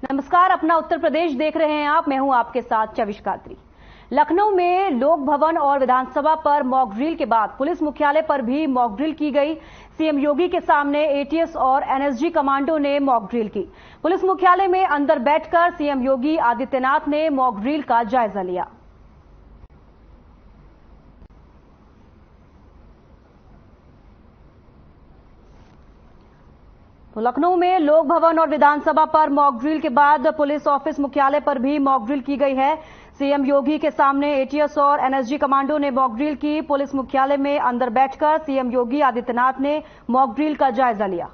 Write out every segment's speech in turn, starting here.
नमस्कार, अपना उत्तर प्रदेश देख रहे हैं आप। मैं हूं आपके साथ चविष्कात्री। लखनऊ में लोक भवन और विधानसभा पर मॉक ड्रिल के बाद पुलिस मुख्यालय पर भी मॉक ड्रिल की गई। सीएम योगी के सामने एटीएस और एनएसजी कमांडो ने मॉक ड्रिल की। पुलिस मुख्यालय में अंदर बैठकर सीएम योगी आदित्यनाथ ने मॉक ड्रिल का जायजा लिया। तो लखनऊ में लोक भवन और विधानसभा पर मॉक ड्रिल के बाद पुलिस ऑफिस मुख्यालय पर भी मॉक ड्रिल की गई है। सीएम योगी के सामने एटीएस और एनएसजी कमांडो ने मॉक ड्रिल की। पुलिस मुख्यालय में अंदर बैठकर सीएम योगी आदित्यनाथ ने मॉक ड्रिल का जायजा लिया।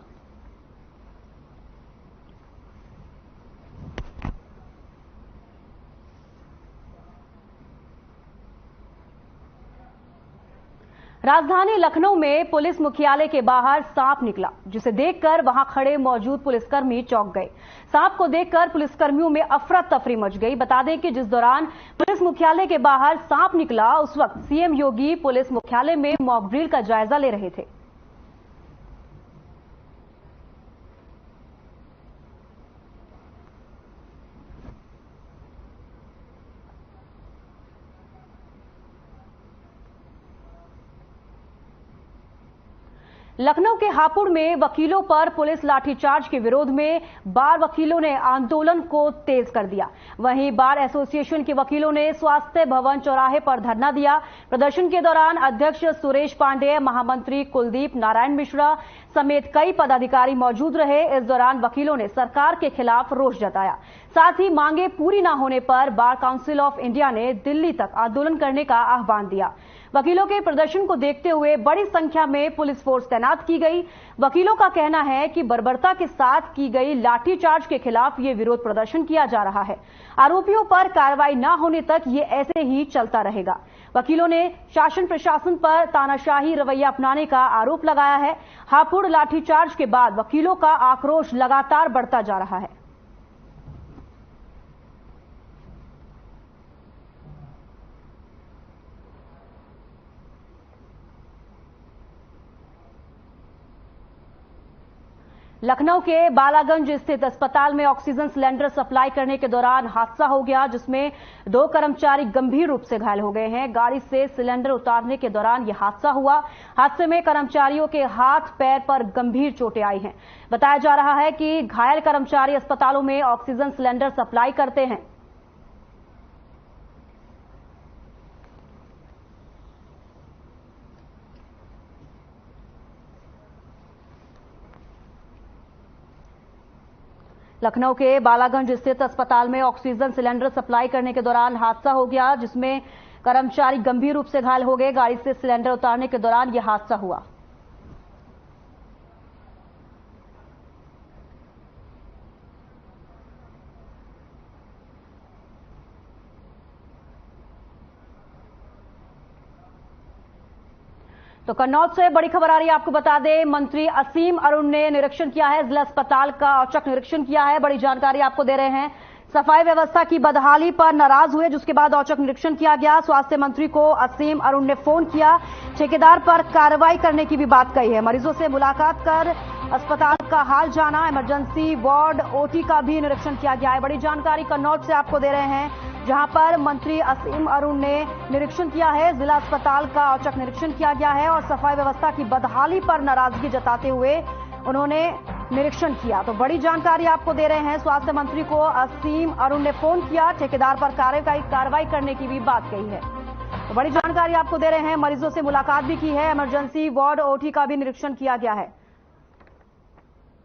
राजधानी लखनऊ में पुलिस मुख्यालय के बाहर सांप निकला, जिसे देखकर वहां खड़े मौजूद पुलिसकर्मी चौंक गए। सांप को देखकर पुलिसकर्मियों में अफरा तफरी मच गई। बता दें कि जिस दौरान पुलिस मुख्यालय के बाहर सांप निकला, उस वक्त सीएम योगी पुलिस मुख्यालय में मॉक ड्रिल का जायजा ले रहे थे। लखनऊ के हापुड़ में वकीलों पर पुलिस लाठीचार्ज के विरोध में बार वकीलों ने आंदोलन को तेज कर दिया। वहीं बार एसोसिएशन के वकीलों ने स्वास्थ्य भवन चौराहे पर धरना दिया। प्रदर्शन के दौरान अध्यक्ष सुरेश पांडेय, महामंत्री कुलदीप नारायण मिश्रा समेत कई पदाधिकारी मौजूद रहे। इस दौरान वकीलों ने सरकार के खिलाफ रोष जताया। साथ ही मांगे पूरी न होने पर बार काउंसिल ऑफ इंडिया ने दिल्ली तक आंदोलन करने का आह्वान दिया। वकीलों के प्रदर्शन को देखते हुए बड़ी संख्या में पुलिस फोर्स तैनात की गई। वकीलों का कहना है कि बर्बरता के साथ की गई लाठीचार्ज के खिलाफ ये विरोध प्रदर्शन किया जा रहा है। आरोपियों पर कार्रवाई न होने तक ये ऐसे ही चलता रहेगा। वकीलों ने शासन प्रशासन पर तानाशाही रवैया अपनाने का आरोप लगाया है। हापुड़ लाठीचार्ज के बाद वकीलों का आक्रोश लगातार बढ़ता जा रहा है। लखनऊ के बालागंज स्थित अस्पताल में ऑक्सीजन सिलेंडर सप्लाई करने के दौरान हादसा हो गया, जिसमें 2 कर्मचारी गंभीर रूप से घायल हो गए हैं। गाड़ी से सिलेंडर उतारने के दौरान यह हादसा हुआ। हादसे में कर्मचारियों के हाथ पैर पर गंभीर चोटें आई हैं। बताया जा रहा है कि घायल कर्मचारी अस्पतालों में ऑक्सीजन सिलेंडर सप्लाई करते हैं। लखनऊ के बालागंज स्थित अस्पताल में ऑक्सीजन सिलेंडर सप्लाई करने के दौरान हादसा हो गया, जिसमें कर्मचारी गंभीर रूप से घायल हो गए। गाड़ी से सिलेंडर उतारने के दौरान यह हादसा हुआ। तो कन्नौज से बड़ी खबर आ रही है, आपको बता दें मंत्री असीम अरुण ने निरीक्षण किया है। जिला अस्पताल का औचक निरीक्षण किया है। बड़ी जानकारी आपको दे रहे हैं। सफाई व्यवस्था की बदहाली पर नाराज हुए, जिसके बाद औचक निरीक्षण किया गया। स्वास्थ्य मंत्री को असीम अरुण ने फोन किया। ठेकेदार पर कार्रवाई करने की भी बात कही है। मरीजों से मुलाकात कर अस्पताल का हाल जाना। इमरजेंसी वार्ड, ओटी का भी निरीक्षण किया गया है। बड़ी जानकारी कन्नौज से आपको दे रहे हैं, जहां पर मंत्री असीम अरुण ने निरीक्षण किया है। जिला अस्पताल का औचक निरीक्षण किया गया है और सफाई व्यवस्था की बदहाली पर नाराजगी जताते हुए उन्होंने निरीक्षण किया। तो बड़ी जानकारी आपको दे रहे हैं। स्वास्थ्य मंत्री को असीम अरुण ने फोन किया। ठेकेदार पर कार्रवाई करने की भी बात कही है। तो बड़ी जानकारी आपको दे रहे हैं। मरीजों से मुलाकात भी की है। इमरजेंसी वार्ड, ओटी का भी निरीक्षण किया गया है।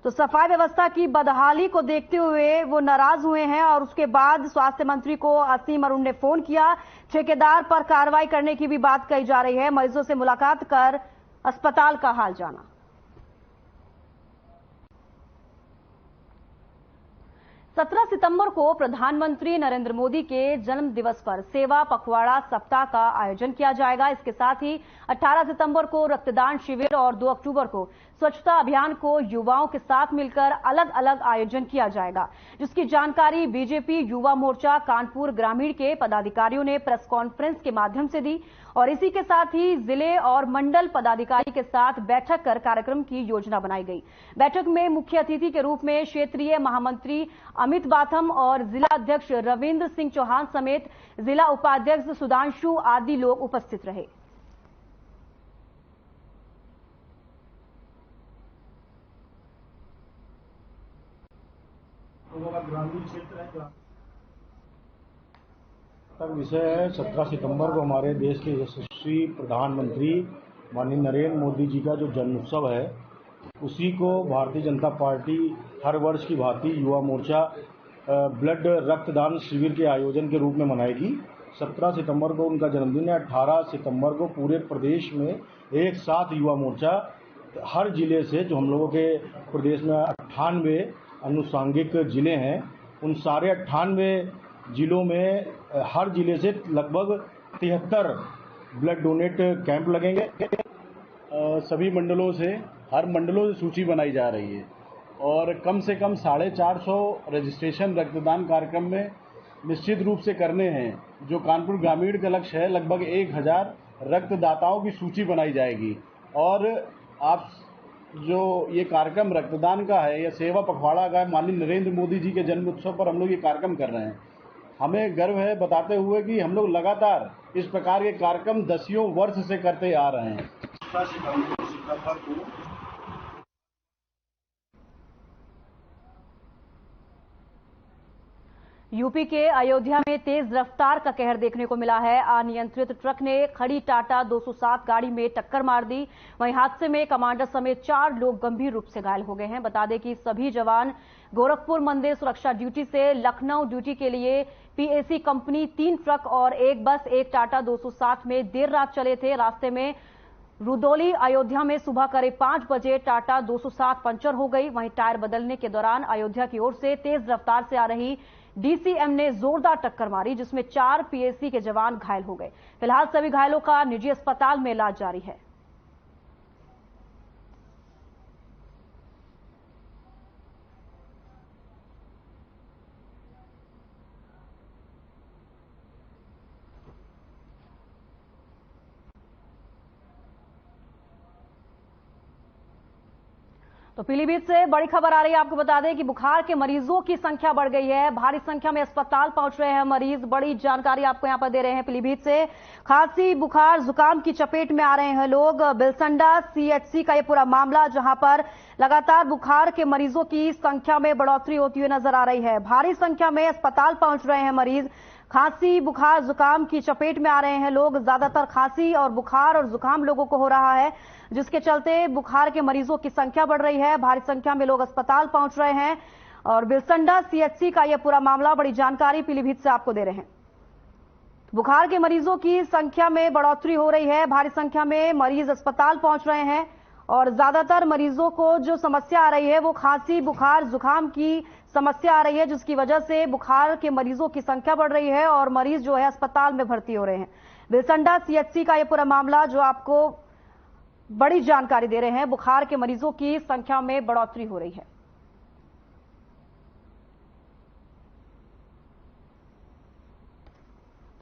तो सफाई व्यवस्था की बदहाली को देखते हुए वो नाराज हुए हैं और उसके बाद स्वास्थ्य मंत्री को असीम अरुण ने फोन किया। ठेकेदार पर कार्रवाई करने की भी बात कही जा रही है। मरीजों से मुलाकात कर अस्पताल का हाल जाना। 17 सितंबर को प्रधानमंत्री नरेंद्र मोदी के जन्म दिवस पर सेवा पखवाड़ा सप्ताह का आयोजन किया जाएगा। इसके साथ ही 18 सितंबर को रक्तदान शिविर और 2 अक्टूबर को स्वच्छता अभियान को युवाओं के साथ मिलकर अलग अलग आयोजन किया जाएगा, जिसकी जानकारी बीजेपी युवा मोर्चा कानपुर ग्रामीण के पदाधिकारियों ने प्रेस कॉन्फ्रेंस के माध्यम से दी और इसी के साथ ही जिले और मंडल पदाधिकारी के साथ बैठक कर कार्यक्रम की योजना बनाई गई। बैठक में मुख्य अतिथि के रूप में क्षेत्रीय महामंत्री अमित बाथम और जिला अध्यक्ष रविंद्र सिंह चौहान समेत जिला उपाध्यक्ष सुधांशु आदि लोग उपस्थित रहे। ग्रामीण क्षेत्र तक विषय है 17 सितंबर को हमारे देश के यशस्वी प्रधानमंत्री माननीय नरेंद्र मोदी जी का जो जन्मोत्सव है, उसी को भारतीय जनता पार्टी हर वर्ष की भांति युवा मोर्चा ब्लड रक्तदान शिविर के आयोजन के रूप में मनाएगी। 17 सितंबर को उनका जन्मदिन है। 18 सितंबर को पूरे प्रदेश में एक साथ युवा मोर्चा हर जिले से, जो हम लोगों के प्रदेश में 98 अनुसांगिक जिले हैं, उन सारे 98 जिलों में हर जिले से लगभग 73 ब्लड डोनेट कैंप लगेंगे। सभी मंडलों से, हर मंडलों से सूची बनाई जा रही है और कम से कम 450 रजिस्ट्रेशन रक्तदान कार्यक्रम में निश्चित रूप से करने हैं। जो कानपुर ग्रामीण का लक्ष्य है, लगभग 1000 रक्तदाताओं की सूची बनाई जाएगी। और आप जो ये कार्यक्रम रक्तदान का है या सेवा पखवाड़ा का है, माननीय नरेंद्र मोदी जी के जन्म उत्सव पर हम लोग ये कार्यक्रम कर रहे हैं। हमें गर्व है बताते हुए कि हम लोग लगातार इस प्रकार के कार्यक्रम दसियों वर्ष से करते आ रहे हैं। यूपी के अयोध्या में तेज रफ्तार का कहर देखने को मिला है। अनियंत्रित ट्रक ने खड़ी टाटा 207 गाड़ी में टक्कर मार दी। वहीं हादसे में कमांडर समेत 4 लोग गंभीर रूप से घायल हो गए हैं। बता दें कि सभी जवान गोरखपुर मंदिर सुरक्षा ड्यूटी से लखनऊ ड्यूटी के लिए पीएसी कंपनी 3 ट्रक और 1 बस एक टाटा 207 में देर रात चले थे। रास्ते में रुदौली अयोध्या में सुबह करीब 5 बजे टाटा 207 पंचर हो गई। वहीं टायर बदलने के दौरान अयोध्या की ओर से तेज रफ्तार से आ रही डीसीएम ने जोरदार टक्कर मारी, जिसमें 4 पीएसी के जवान घायल हो गए। फिलहाल सभी घायलों का निजी अस्पताल में इलाज जारी है। तो पीलीभीत से बड़ी खबर आ रही है। आपको बता दें कि बुखार के मरीजों की संख्या बढ़ गई है। भारी संख्या में अस्पताल पहुंच रहे हैं मरीज। बड़ी जानकारी आपको यहां पर दे रहे हैं पीलीभीत से। खांसी, बुखार, जुकाम की चपेट में आ रहे हैं लोग। बिलसंडा सीएचसी का यह पूरा मामला, जहां पर लगातार बुखार के मरीजों की संख्या में बढ़ोतरी होती हुई नजर आ रही है। भारी संख्या में अस्पताल पहुंच रहे हैं मरीज। खांसी, बुखार, जुकाम की चपेट में आ रहे हैं लोग। ज्यादातर खांसी और बुखार और जुकाम लोगों को हो रहा है, जिसके चलते बुखार के मरीजों की संख्या बढ़ रही है। भारी संख्या में लोग अस्पताल पहुंच रहे हैं और बिलसंडा सीएचसी का यह पूरा मामला, बड़ी जानकारी पीलीभीत से आपको दे रहे हैं। बुखार के मरीजों की संख्या में बढ़ोतरी हो रही है। भारी संख्या में मरीज अस्पताल पहुंच रहे हैं और ज्यादातर मरीजों को जो समस्या आ रही है वो खांसी, बुखार, जुकाम की समस्या आ रही है, जिसकी वजह से बुखार के मरीजों की संख्या बढ़ रही है और मरीज जो है अस्पताल में भर्ती हो रहे हैं। बिलसंडा सीएचसी का यह पूरा मामला जो आपको बड़ी जानकारी दे रहे हैं। बुखार के मरीजों की संख्या में बढ़ोतरी हो रही है।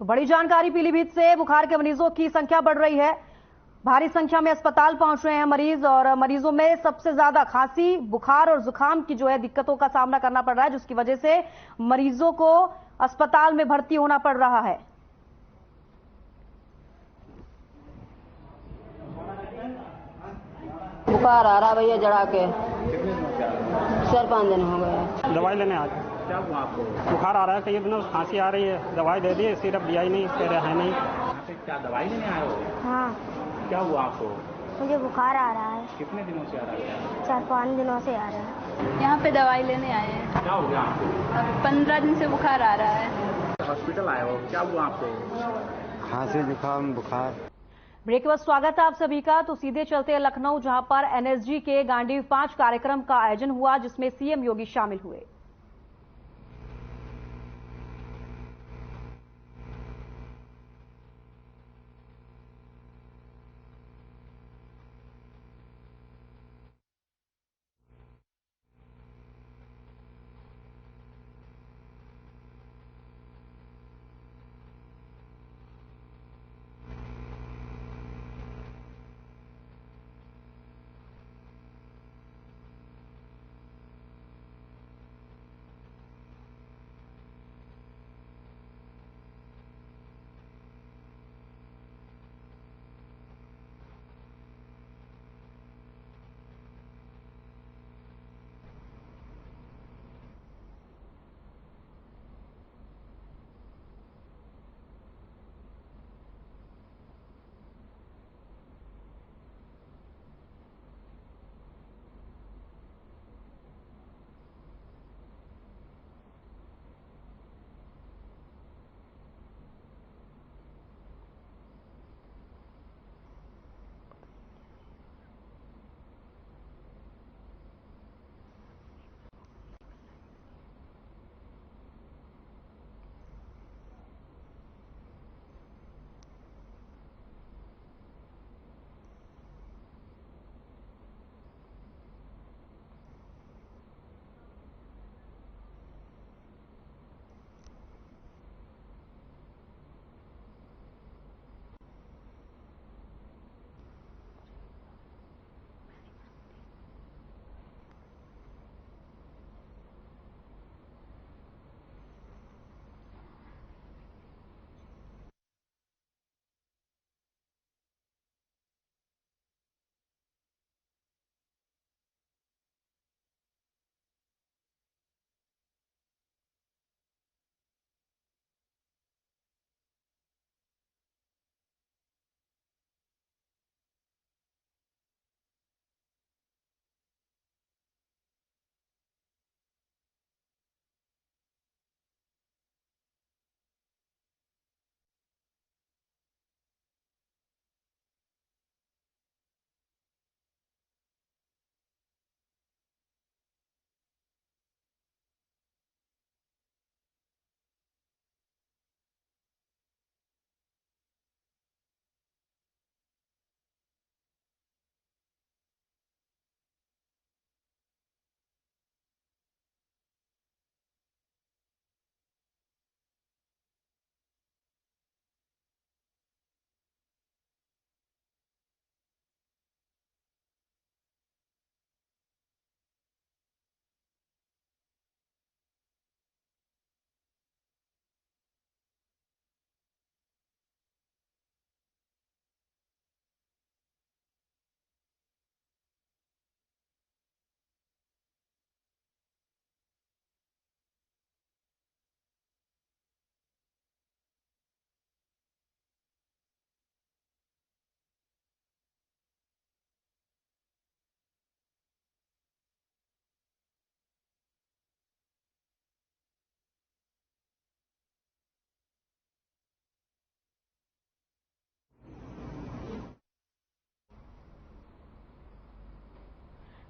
तो बड़ी जानकारी पीलीभीत से, बुखार के मरीजों की संख्या बढ़ रही है। भारी संख्या में अस्पताल पहुंच रहे हैं मरीज और मरीजों में सबसे ज्यादा खांसी, बुखार और जुकाम की जो है दिक्कतों का सामना करना पड़ रहा है, जिसकी वजह से मरीजों को अस्पताल में भर्ती होना पड़ रहा है। बुखार आ रहा भैया जड़ा के 4-5 दिन हो गए। दवाई लेने आज क्या हुआ आपको? बुखार आ रहा है, कई दिनों से खांसी आ रही है। दवाई दे दी, सिरप दिया ही नहीं, कह रहे है नहीं। यहाँ पे क्या दवाई लेने आए हो? हाँ, क्या हुआ आपको? मुझे बुखार आ रहा है। कितने दिनों से आ रहा है? 4-5 दिनों से आ रहा है। यहाँ पे दवाई लेने आए हैं। क्या हो गया आपको? अब 15 दिन से बुखार आ रहा है। हॉस्पिटल आए हो, क्या हुआ आपको? खांसी, जुकाम, बुखार। ब्रेक के बाद स्वागत है आप सभी का। तो सीधे चलते हैं लखनऊ, जहां पर एनएसजी के गांडीव 5 कार्यक्रम का आयोजन हुआ, जिसमें सीएम योगी शामिल हुए।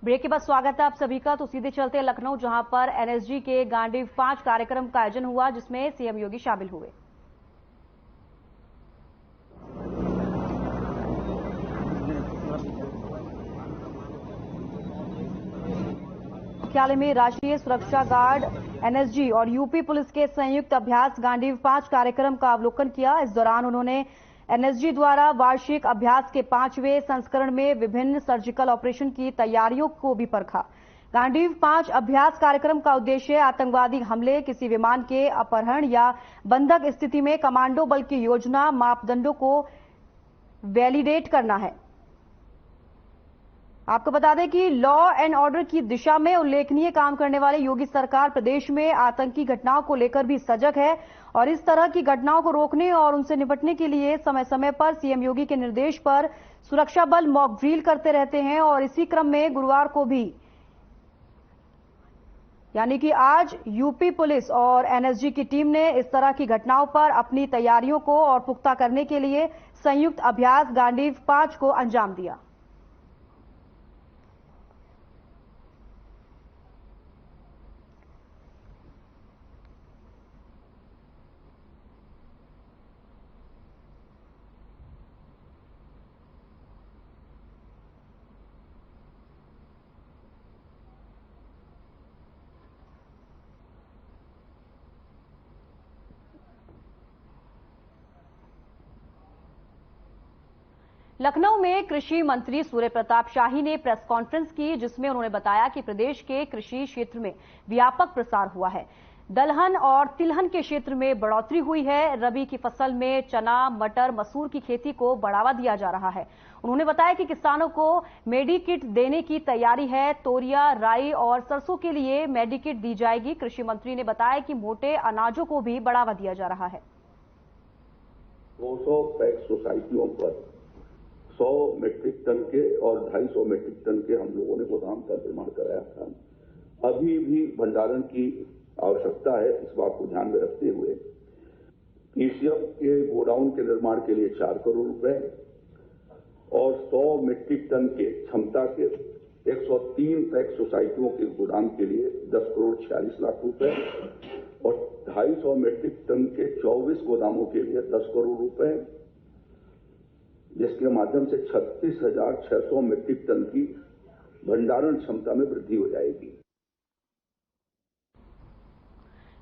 ब्रेक के बाद स्वागत है आप सभी का। तो सीधे चलते हैं लखनऊ, जहां पर एनएसजी के गांडीव 5 कार्यक्रम का आयोजन हुआ, जिसमें सीएम योगी शामिल हुए। मुख्यालय में राष्ट्रीय सुरक्षा गार्ड, एनएसजी और यूपी पुलिस के संयुक्त अभ्यास गांडीव 5 कार्यक्रम का अवलोकन किया। इस दौरान उन्होंने एनएसजी द्वारा वार्षिक अभ्यास के 5वें संस्करण में विभिन्न सर्जिकल ऑपरेशन की तैयारियों को भी परखा। गांडीव 5 अभ्यास कार्यक्रम का उद्देश्य आतंकवादी हमले, किसी विमान के अपहरण या बंधक स्थिति में कमांडो बल की योजना, मापदंडों को वैलिडेट करना है। आपको बता दें कि लॉ एंड ऑर्डर की दिशा में उल्लेखनीय काम करने वाले योगी सरकार प्रदेश में आतंकी घटनाओं को लेकर भी सजग है और इस तरह की घटनाओं को रोकने और उनसे निपटने के लिए समय समय पर सीएम योगी के निर्देश पर सुरक्षा बल मॉक ड्रिल करते रहते हैं। और इसी क्रम में गुरुवार को भी, यानी कि आज, यूपी पुलिस और एनएसजी की टीम ने इस तरह की घटनाओं पर अपनी तैयारियों को और पुख्ता करने के लिए संयुक्त अभ्यास गांडीव 5 को अंजाम दिया। लखनऊ में कृषि मंत्री सूर्य प्रताप शाही ने प्रेस कॉन्फ्रेंस की, जिसमें उन्होंने बताया कि प्रदेश के कृषि क्षेत्र में व्यापक प्रसार हुआ है। दलहन और तिलहन के क्षेत्र में बढ़ोतरी हुई है। रबी की फसल में चना, मटर, मसूर की खेती को बढ़ावा दिया जा रहा है। उन्होंने बताया कि किसानों को मेडिकिट देने की तैयारी है। तोरिया, राई और सरसों के लिए मेडिकिट दी जाएगी। कृषि मंत्री ने बताया कि मोटे अनाजों को भी बढ़ावा दिया जा रहा है। 200 पैक्स सोसाइटियों पर 100 मीट्रिक टन के और 250 मीट्रिक टन के हम लोगों ने गोदाम का निर्माण कराया था। अभी भी भंडारण की आवश्यकता है। इस बात को ध्यान में रखते हुए पीसीएफ के गोडाउन के निर्माण के लिए 4 करोड़ रुपए और 100 मीट्रिक टन के क्षमता के 103 पैक्स सोसाइटियों के गोदाम के लिए 10 करोड़ 46 लाख रुपए और 250 मीट्रिक टन के 24 गोदामों के लिए 10 करोड़ रुपए, जिसके माध्यम से 36,600 मीट्रिक टन की भंडारण क्षमता में वृद्धि हो जाएगी।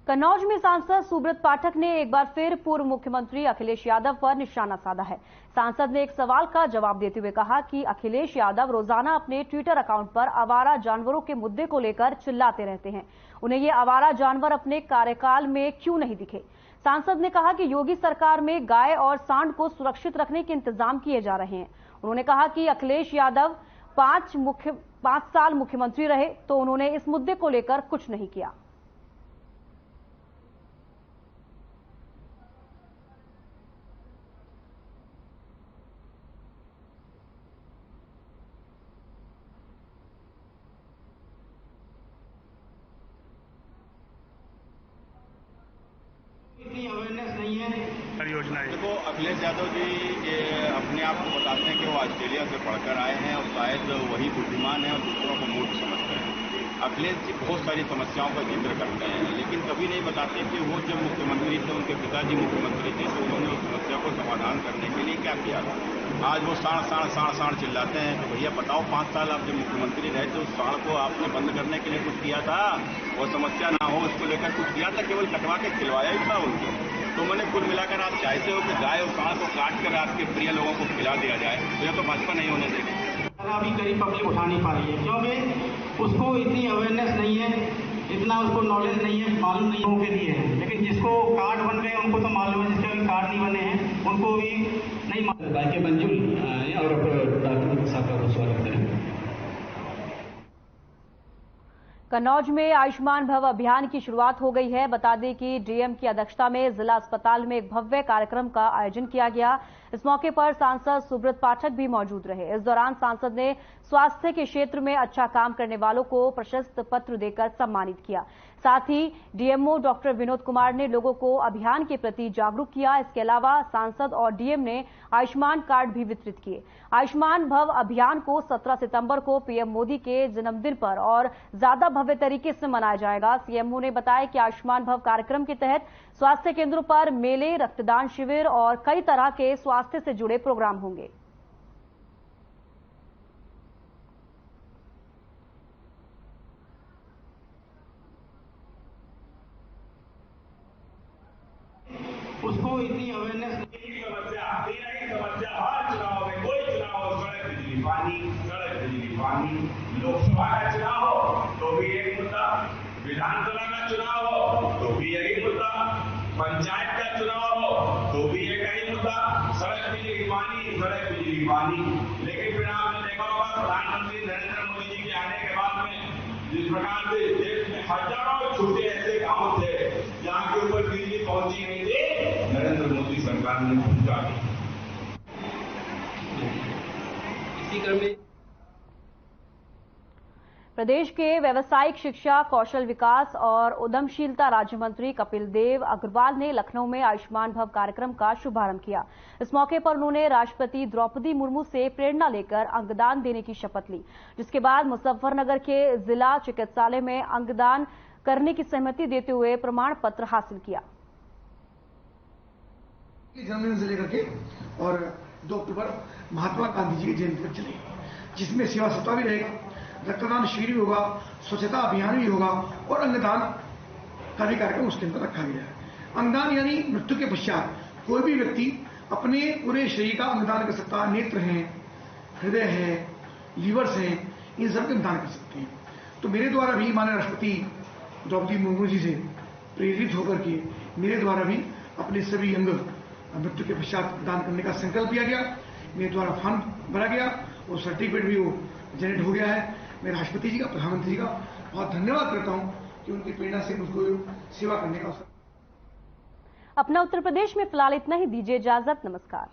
कन्नौज में सांसद सुब्रत पाठक ने एक बार फिर पूर्व मुख्यमंत्री अखिलेश यादव पर निशाना साधा है। सांसद ने एक सवाल का जवाब देते हुए कहा कि अखिलेश यादव रोजाना अपने ट्विटर अकाउंट पर आवारा जानवरों के मुद्दे को लेकर चिल्लाते रहते हैं। उन्हें ये आवारा जानवर अपने कार्यकाल में क्यों नहीं दिखे। सांसद ने कहा कि योगी सरकार में गाय और सांड को सुरक्षित रखने के इंतजाम किए जा रहे हैं। उन्होंने कहा कि अखिलेश यादव 5 साल मुख्यमंत्री रहे तो उन्होंने इस मुद्दे को लेकर कुछ नहीं किया। योजना देखो, अखिलेश यादव जी ये अपने आप को बताते हैं कि वो ऑस्ट्रेलिया से पढ़कर आए हैं और शायद वही बुद्धिमान है और दूसरों को मूर्ख समझते हैं। अखिलेश जी बहुत सारी समस्याओं का जिक्र करते हैं, लेकिन कभी नहीं बताते कि वो जब मुख्यमंत्री थे, उनके पिताजी मुख्यमंत्री थे, तो उन्होंने उस समस्या को समाधान करने के लिए क्या किया था। आज वो साढ़ चिल्लाते हैं तो भैया बताओ, 5 साल आप जब मुख्यमंत्री रहे तो उस साढ़ को आपने बंद करने के लिए कुछ किया था? वो समस्या ना हो उसको लेकर कुछ किया था? केवल कटवा के खिलवाया ही था उनको। तो मैंने कुल मिलाकर आप चाहते हो कि गाय और सांड को काट कर आपके प्रिय लोगों को खिला दिया जाए, तो यह तो भाजपा नहीं होने देगी। अभी गरीब पब्लिक उठा नहीं पा रही है, क्योंकि उसको इतनी अवेयरनेस नहीं है, इतना उसको नॉलेज नहीं है, मालूम नहीं हो के लिए है। लेकिन जिसको कार्ड बन गए उनको तो मालूम है, जिसके अभी कार्ड नहीं बने हैं उनको भी नहीं मालूम। गाय मंजूर और डॉक्टर साहब का स्वागत करें। कन्नौज में आयुष्मान भव अभियान की शुरुआत हो गई है। बता दें कि डीएम की अध्यक्षता में जिला अस्पताल में एक भव्य कार्यक्रम का आयोजन किया गया। इस मौके पर सांसद सुब्रत पाठक भी मौजूद रहे। इस दौरान सांसद ने स्वास्थ्य के क्षेत्र में अच्छा काम करने वालों को प्रशस्ति पत्र देकर सम्मानित किया। साथ ही डीएमओ डॉक्टर विनोद कुमार ने लोगों को अभियान के प्रति जागरूक किया। इसके अलावा सांसद और डीएम ने आयुष्मान कार्ड भी वितरित किए। आयुष्मान भव अभियान को 17 सितंबर को पीएम मोदी के जन्मदिन पर और ज्यादा भव्य तरीके से मनाया जाएगा। सीएमओ ने बताया कि आयुष्मान भव कार्यक्रम के तहत स्वास्थ्य केंद्रों पर मेले, रक्तदान शिविर और कई तरह के स्वास्थ्य से जुड़े प्रोग्राम होंगे। उसको इतनी अवेयरनेस समस्या हर चुनाव में, कोई चुनाव हो, सड़क बिजली पानी, लोकसभा का चुनाव हो तो भी एक मुद्दा, विधानसभा का चुनाव हो तो भी यही मुद्दा, पंचायत का चुनाव हो तो भी एक ही मुद्दा, सड़क बिजली पानी। लेकिन फिर आपने देखा होगा प्रधानमंत्री नरेंद्र मोदी जी के आने के बाद में जिस प्रकार से देश में हजारों छोटे ऐसे गांव थे जहां के ऊपर बिजली पहुंची नहीं थी, नरेंद्र मोदी सरकार ने पहुंचा दी। इसी क्रम में प्रदेश के व्यावसायिक शिक्षा, कौशल विकास और उद्यमशीलता राज्य मंत्री कपिल देव अग्रवाल ने लखनऊ में आयुष्मान भव कार्यक्रम का शुभारंभ किया। इस मौके पर उन्होंने राष्ट्रपति द्रौपदी मुर्मू से प्रेरणा लेकर अंगदान देने की शपथ ली, जिसके बाद मुजफ्फरनगर के जिला चिकित्सालय में अंगदान करने की सहमति देते हुए प्रमाण पत्र हासिल किया। जन्मदिन से लेकर के और 2 अक्टूबर महात्मा गांधी जी की जयंती तक चलेगी, जिसमें सेवा सप्ताह भी रहेगा, रक्तदान शिविर भी होगा, स्वच्छता अभियान भी होगा और अंगदान का भी कार्यक्रम उसके अंदर रखा गया है। अंगदान यानी मृत्यु के पश्चात कोई भी व्यक्ति अपने पूरे शरीर का अंगदान कर सकता है। नेत्र हैं, हृदय है, लीवर्स हैं, इन सब के दान कर सकते हैं। तो मेरे द्वारा भी माननीय राष्ट्रपति द्रौपदी मुर्मू जी से प्रेरित होकर के मेरे द्वारा भी अपने सभी अंग मृत्यु के पश्चात दान करने का संकल्प लिया गया। मेरे द्वारा फॉर्म भरा गया और सर्टिफिकेट भी वो जनरेट हो गया है। मैं राष्ट्रपति जी का, प्रधानमंत्री जी का बहुत धन्यवाद करता हूं कि उनकी प्रेरणा से मुझको सेवा करने का अवसर। अपना उत्तर प्रदेश में फिलहाल इतना ही। दीजिए इजाजत। नमस्कार।